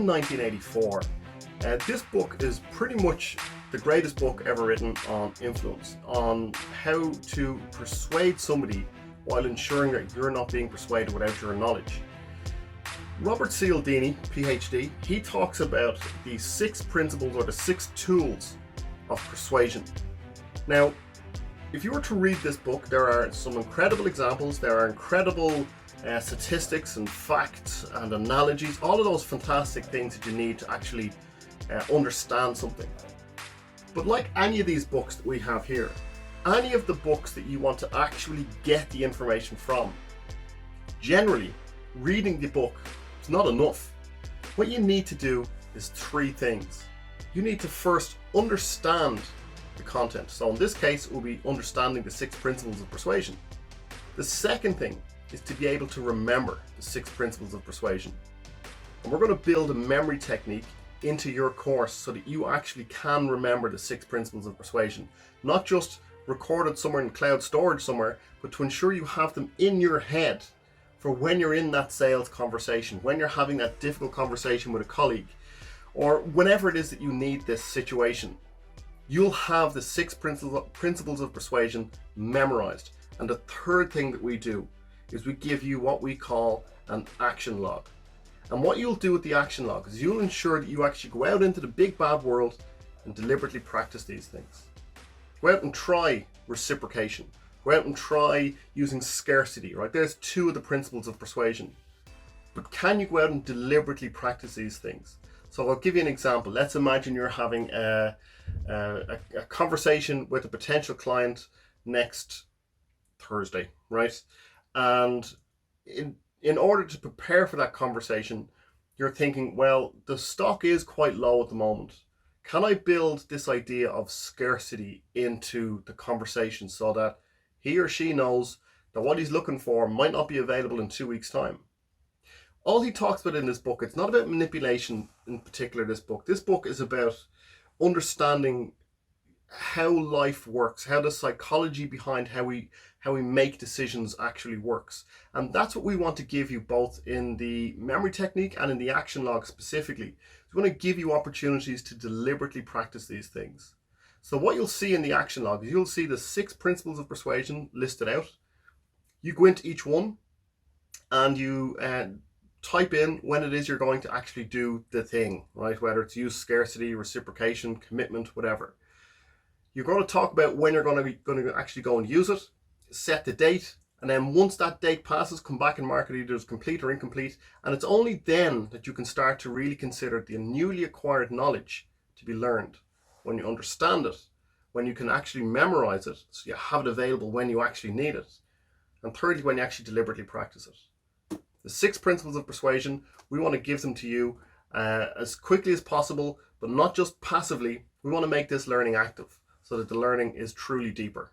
in 1984. This book is pretty much the greatest book ever written on influence, on how to persuade somebody while ensuring that you're not being persuaded without your knowledge. Robert Cialdini, PhD, he talks about the 6 principles or the 6 tools of persuasion. Now, if you were to read this book, there are some incredible examples, there are incredible statistics and facts and analogies, all of those fantastic things that you need to actually understand something. But like any of these books that we have here, any of the books that you want to actually get the information from, generally, reading the book is not enough. What you need to do is 3 things. You need to first understand the content. So in this case, it will be understanding the 6 principles of persuasion. The second thing is to be able to remember the 6 principles of persuasion. And we're going to build a memory technique into your course so that you actually can remember the 6 principles of persuasion. Not just recorded somewhere in cloud storage somewhere, but to ensure you have them in your head for when you're in that sales conversation, when you're having that difficult conversation with a colleague, or whenever it is that you need this situation. You'll have the 6 principles of persuasion memorized. And the third thing that we do is we give you what we call an action log. And what you'll do with the action log is you'll ensure that you actually go out into the big bad world and deliberately practice these things. Go out and try reciprocation. Go out and try using scarcity, right? There's 2 of the principles of persuasion. But can you go out and deliberately practice these things? So I'll give you an example. Let's imagine you're having a conversation with a potential client next Thursday, right? And in order to prepare for that conversation, you're thinking, well, the stock is quite low at the moment. Can I build this idea of scarcity into the conversation so that he or she knows that what he's looking for might not be available in 2 weeks' time? All he talks about in this book, it's not about manipulation in particular, this book. This book is about understanding how life works, how the psychology behind how we make decisions actually works. And that's what we want to give you both in the memory technique and in the action log specifically. We want to give you opportunities to deliberately practice these things. So what you'll see in the action log is you'll see the 6 principles of persuasion listed out. You go into each one and you type in when it is you're going to actually do the thing, right? Whether it's use scarcity, reciprocation, commitment, whatever. You're going to talk about when you're going to actually go and use it, set the date, and then once that date passes, come back and mark it either as complete or incomplete. And it's only then that you can start to really consider the newly acquired knowledge to be learned. When you understand it, when you can actually memorize it, so you have it available when you actually need it. And thirdly, when you actually deliberately practice it. The 6 principles of persuasion, we want to give them to you as quickly as possible, but not just passively. We want to make this learning active so that the learning is truly deeper.